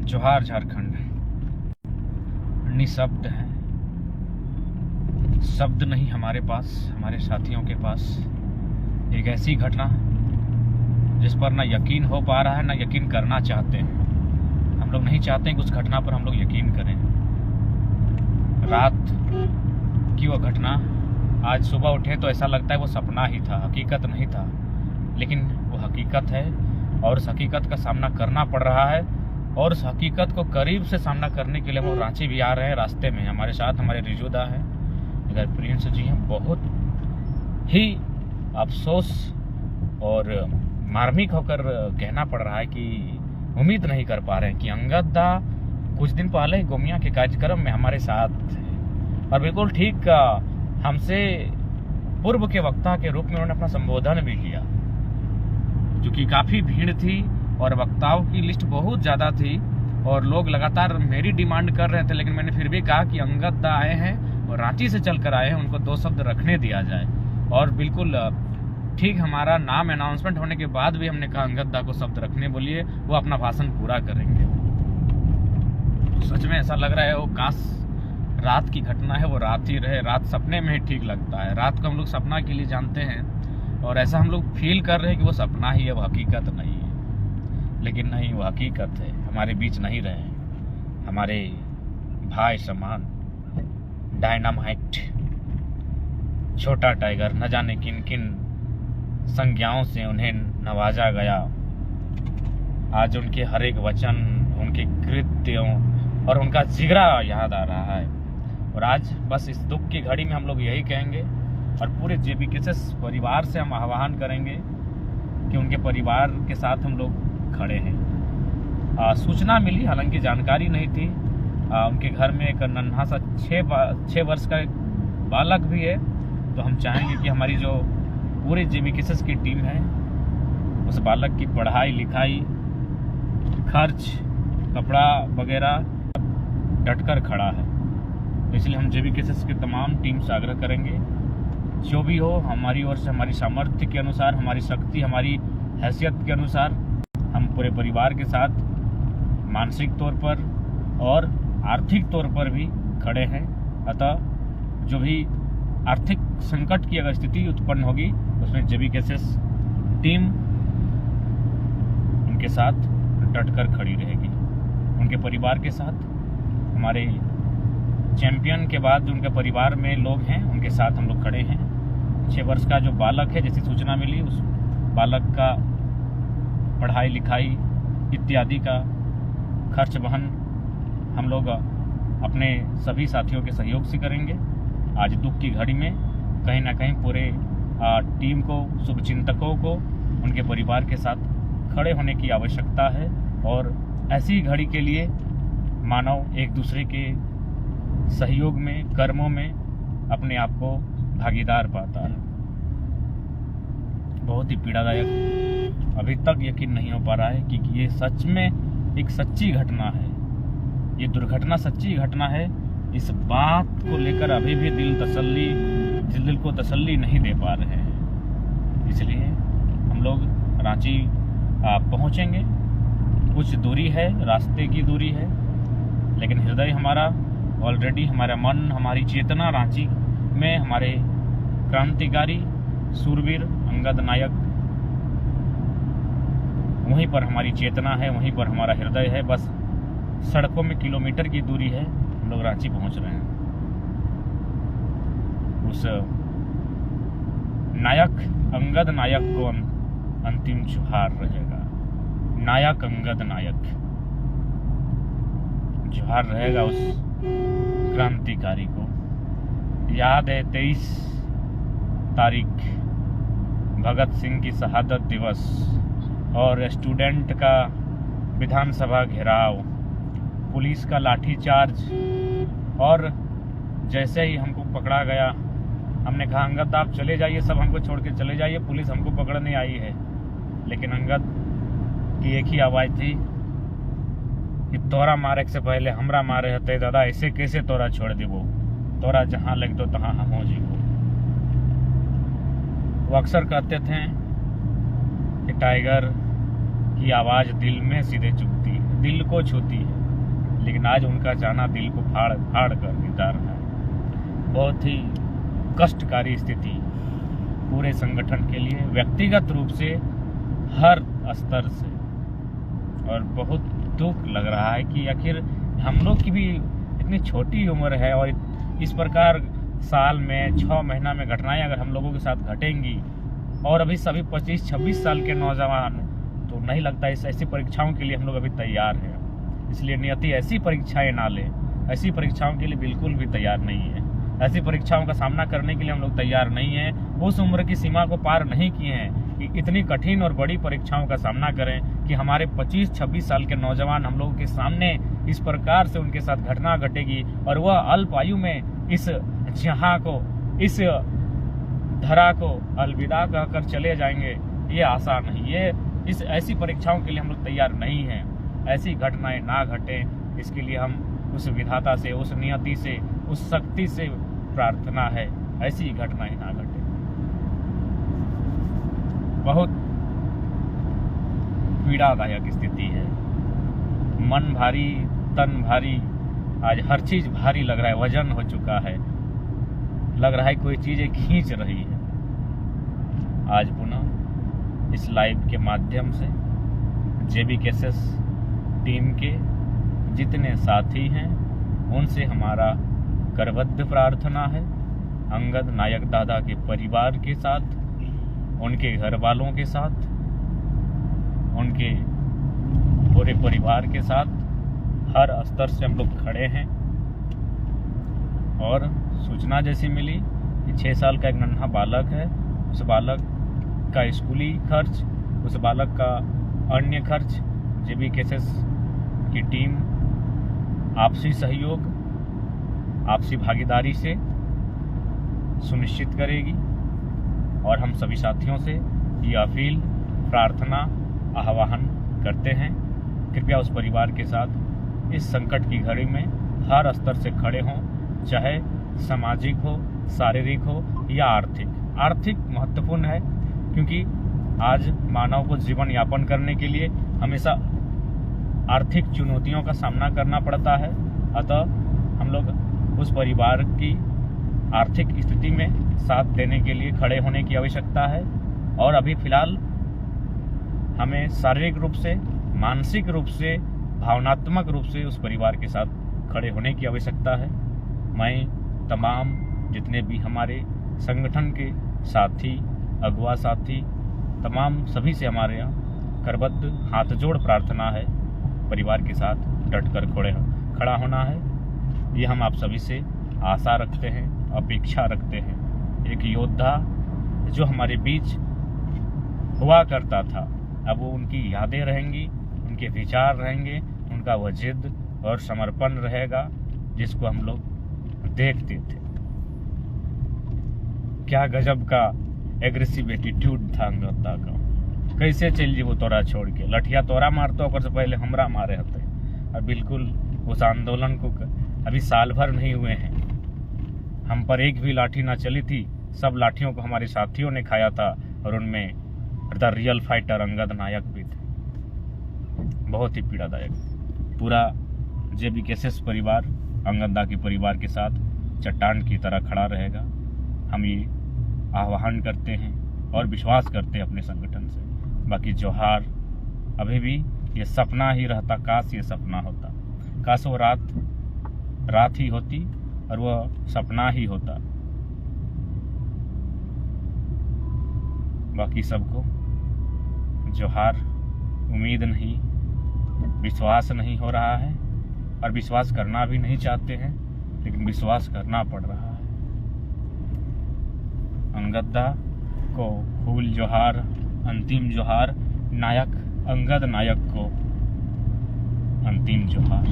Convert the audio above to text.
जोहार झारखंड निशब्द है, शब्द नहीं हमारे पास, हमारे साथियों के पास। एक ऐसी घटना जिस पर ना यकीन हो पा रहा है ना यकीन करना चाहते हैं। हम लोग नहीं चाहते कि उस घटना पर हम लोग यकीन करें। रात की वो घटना, आज सुबह उठे तो ऐसा लगता है वो सपना ही था, हकीकत नहीं था, लेकिन वो हकीकत है और उस हकीकत का सामना करना पड़ रहा है। और उस हकीकत को करीब से सामना करने के लिए वो रांची भी आ रहे हैं। रास्ते में हमारे साथ हमारे रिजुदा हैं, इधर प्रिंस जी हैं। बहुत ही अफसोस और मार्मिक होकर कहना पड़ रहा है कि उम्मीद नहीं कर पा रहे हैं कि अंगद दा कुछ दिन पहले गोमिया के कार्यक्रम में हमारे साथ थे और बिल्कुल ठीक हमसे पूर्व के वक्ता के रूप में उन्होंने अपना संबोधन भी किया, जो कि काफ़ी भीड़ थी और वक्ताओं की लिस्ट बहुत ज़्यादा थी और लोग लगातार मेरी डिमांड कर रहे थे। लेकिन मैंने फिर भी कहा कि अंगद दा आए हैं और रांची से चल कर आए हैं, उनको दो शब्द रखने दिया जाए। और बिल्कुल ठीक हमारा नाम अनाउंसमेंट होने के बाद भी हमने कहा अंगद दा को शब्द रखने बोलिए, वो अपना भाषण पूरा करेंगे। तो सच में ऐसा लग रहा है वो काश रात की घटना है, वो रात ही रहे। रात सपने में ही ठीक लगता है। रात को हम लोग सपना के लिए जानते हैं और ऐसा हम लोग फील कर रहे हैं कि वो सपना ही है, वो हकीकत नहीं है। लेकिन नहीं, वो हकीकत है। हमारे बीच नहीं रहे, हमारे भाई समान डायनामाइट छोटा टाइगर, न जाने किन किन संज्ञाओं से उन्हें नवाजा गया। आज उनके हर एक वचन, उनके कृत्यों और उनका जिगरा याद आ रहा है। और आज बस इस दुख की घड़ी में हम लोग यही कहेंगे और पूरे जेबीकेएस परिवार से हम आह्वान करेंगे कि उनके परिवार के साथ हम लोग खड़े हैं। सूचना मिली, हालांकि जानकारी नहीं थी। उनके घर में एक नन्हा सा 6 वर्ष का एक बालक भी है। तो हम चाहेंगे कि हमारी जो पूरे जेबीकेएस की टीम है उस बालक की पढ़ाई लिखाई, खर्च, कपड़ा वगैरह डटकर खड़ा है। तो इसलिए हम जेबीकेएस की तमाम टीम से आग्रह करेंगे, जो भी हो हमारी ओर से, हमारी सामर्थ्य के अनुसार, हमारी शक्ति, हमारी हैसियत के अनुसार हम पूरे परिवार के साथ मानसिक तौर पर और आर्थिक तौर पर भी खड़े हैं। अतः जो भी आर्थिक संकट की अगर स्थिति उत्पन्न होगी उसमें जेबीकेएस टीम उनके साथ डटकर खड़ी रहेगी। उनके परिवार के साथ, हमारे चैंपियन के बाद जो उनके परिवार में लोग हैं उनके साथ हम लोग खड़े हैं। 6 वर्ष का जो बालक है, जैसी सूचना मिली, उस बालक का पढ़ाई लिखाई इत्यादि का खर्च वहन हम लोग अपने सभी साथियों के सहयोग से करेंगे। आज दुख की घड़ी में कहीं ना कहीं पूरे टीम को, शुभचिंतकों को उनके परिवार के साथ खड़े होने की आवश्यकता है। और ऐसी घड़ी के लिए मानव एक दूसरे के सहयोग में, कर्मों में अपने आप को भागीदार पाता है। बहुत ही पीड़ादायक, अभी तक यकीन नहीं हो पा रहा है कि ये सच में एक सच्ची घटना है। ये दुर्घटना सच्ची घटना है। इस बात को लेकर अभी भी दिल को तसल्ली नहीं दे पा रहे हैं। इसलिए हम लोग रांची पहुंचेंगे। कुछ दूरी है, रास्ते की दूरी है, लेकिन हृदय हमारा ऑलरेडी, हमारा मन, हमारी चेतना रांची में हमारे क्रांतिकारी सूरवीर अंगद नायक, वहीं पर हमारी चेतना है, वहीं पर हमारा हृदय है। बस सड़कों में किलोमीटर की दूरी है, हम लोग रांची पहुंच रहे हैं। उस नायक अंगद नायक को अंतिम जोहार रहेगा। नायक अंगद नायक जोहार रहेगा उस क्रांतिकारी को। याद है 23 तारीख भगत सिंह की शहादत दिवस और स्टूडेंट का विधानसभा घेराव, पुलिस का लाठीचार्ज। और जैसे ही हमको पकड़ा गया, हमने कहा अंगद आप चले जाइए, सब हमको छोड़ के चले जाइए, पुलिस हमको पकड़ने आई है। लेकिन अंगद की एक ही आवाज़ थी कि तोरा मारे से पहले हमरा मारे हते दादा, ऐसे कैसे तोरा छोड़ देबो, तोरा जहाँ लग दो तहाँ हम हो जीवो। वो अक्सर कहते थे कि टाइगर की आवाज़ दिल में सीधे चुभती है। दिल को छूती है, लेकिन आज उनका जाना दिल को फाड़ फाड़ कर देता रहा है। बहुत ही कष्टकारी स्थिति पूरे संगठन के लिए, व्यक्तिगत रूप से, हर स्तर से। और बहुत दुख लग रहा है कि आखिर हम लोग की भी इतनी छोटी उम्र है और इस प्रकार साल में 6 महीना में घटनाएं अगर हम लोगों के साथ घटेंगी, और अभी सभी 25-26 साल के नौजवान, तो नहीं लगता इस ऐसी परीक्षाओं के लिए हम लोग अभी तैयार हैं। इसलिए नियति ऐसी परीक्षाएं ना ले, ऐसी परीक्षाओं के लिए बिल्कुल भी तैयार नहीं है। ऐसी परीक्षाओं का सामना करने के लिए हम लोग तैयार नहीं हैं। उस उम्र की सीमा को पार नहीं किए हैं कि इतनी कठिन और बड़ी परीक्षाओं का सामना करें कि हमारे 25-26 साल के नौजवान हम लोगों के सामने इस प्रकार से उनके साथ घटना घटेगी और वह अल्प आयु में इस जहां को, इस धरा को अलविदा कहकर चले जाएंगे। ये आशा नहीं, ये इस ऐसी परीक्षाओं के लिए हम लोग तैयार नहीं हैं। ऐसी घटनाएं ना घटे, इसके लिए हम उस विधाता से, उस नियति से, उस शक्ति से प्रार्थना है ऐसी घटनाएं ना घटे। बहुत पीड़ादायक स्थिति है, मन भारी, तन भारी, आज हर चीज भारी लग रहा है, वजन हो चुका है, लग रहा है कोई चीजें खींच रही है। आज पुनः इस लाइव के माध्यम से जेबी केसेस टीम के जितने साथी हैं उनसे हमारा करबद्ध प्रार्थना है, अंगद नायक दादा के परिवार के साथ, उनके घर वालों के साथ, उनके पूरे परिवार के साथ हर स्तर से हम लोग खड़े हैं। और सूचना जैसी मिली कि 6 साल का एक नन्हा बालक है, उस बालक का स्कूली खर्च, उस बालक का अन्य खर्च जेबी केसेस की टीम आपसी सहयोग, आपसी भागीदारी से सुनिश्चित करेगी। और हम सभी साथियों से ये अपील, प्रार्थना, आह्वान करते हैं, कृपया उस परिवार के साथ इस संकट की घड़ी में हर स्तर से खड़े हों, चाहे सामाजिक हो, शारीरिक हो या आर्थिक। आर्थिक महत्वपूर्ण है क्योंकि आज मानव को जीवन यापन करने के लिए हमेशा आर्थिक चुनौतियों का सामना करना पड़ता है। अतः हम लोग उस परिवार की आर्थिक स्थिति में साथ देने के लिए खड़े होने की आवश्यकता है। और अभी फिलहाल हमें शारीरिक रूप से, मानसिक रूप से, भावनात्मक रूप से उस परिवार के साथ खड़े होने की आवश्यकता है। मैं तमाम जितने भी हमारे संगठन के साथी, अगुआ साथी, तमाम सभी से हमारे यहाँ करबद्ध हाथ जोड़ प्रार्थना है, परिवार के साथ डटकर खड़ा होना है। ये हम आप सभी से आशा रखते हैं, अपेक्षा रखते हैं। एक योद्धा जो हमारे बीच हुआ करता था, अब वो उनकी यादें रहेंगी, उनके विचार रहेंगे, उनका वह जिद और समर्पण रहेगा जिसको हम लोग देखते थे। क्या गजब का एग्रेसिव एटीट्यूड था अंगदा का। कैसे चल जी वो तोरा छोड़ के, लठिया तोरा मारतो ओकर से पहले हमरा मारे हते। और बिल्कुल उस आंदोलन को अभी साल भर नहीं हुए हैं, हम पर एक भी लाठी ना चली थी। सब लाठियों को हमारे साथियों ने खाया था और उनमें द रियल फाइटर अंगद नायक भी थे। बहुत ही पीड़ादायक। पूरा जेबी केसेस परिवार अंगदा के परिवार के साथ चट्टान की तरह खड़ा रहेगा। हम ये आह्वान करते हैं और विश्वास करते हैं अपने संगठन से। बाकी जोहार, अभी भी ये सपना ही रहता, काश ये सपना होता, काश वो रात ही होती और वह सपना ही होता। बाकी सबको जोहार। उम्मीद नहीं, विश्वास नहीं हो रहा है और विश्वास करना भी नहीं चाहते हैं, लेकिन विश्वास करना पड़ रहा है। अंगदा को फूल जोहार, अंतिम जोहार। नायक अंगद नायक को अंतिम जोहार।